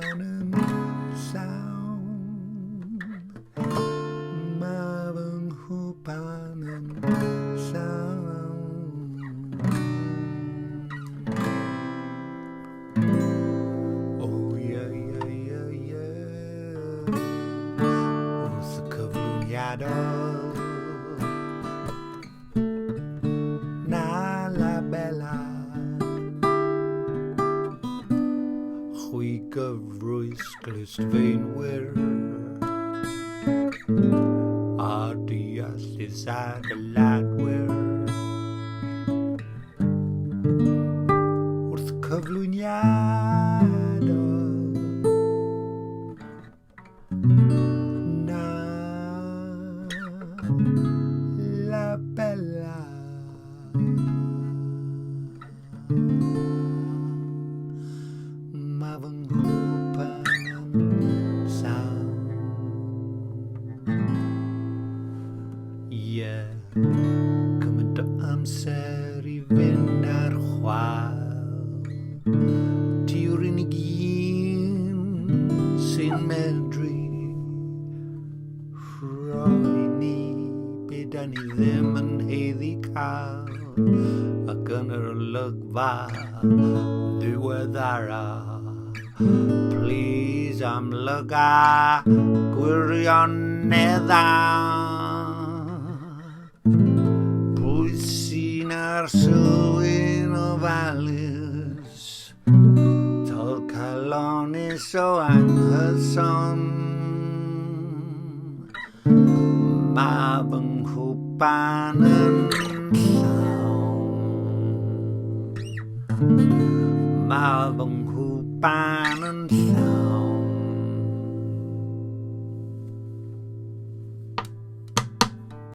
nghwpan sound. nghwpan sound. Oh yeah, yeah, yeah, yeah. Wrth y cyflwyniadol na la bella. Chwi gyfrwys glustfeinwyr a deallus adeiladwyr wrth cyflwyniadol na la bella. Ma fy nghwpan sound. Yeah, gymaint o amser i fynd ar chwal. Ti yw'r unig un sy'n medru rhoi ni be da ni ddim yn heiddi cael, ac yn yr olygfa ddiweddara. Please amlyga gwirioneddau. Pwy sy'n ar sylwyn ofalus, tol calonis o anghyson. Ma fy nghwpan yn llawn. Ma fy nghwpan yn llawn.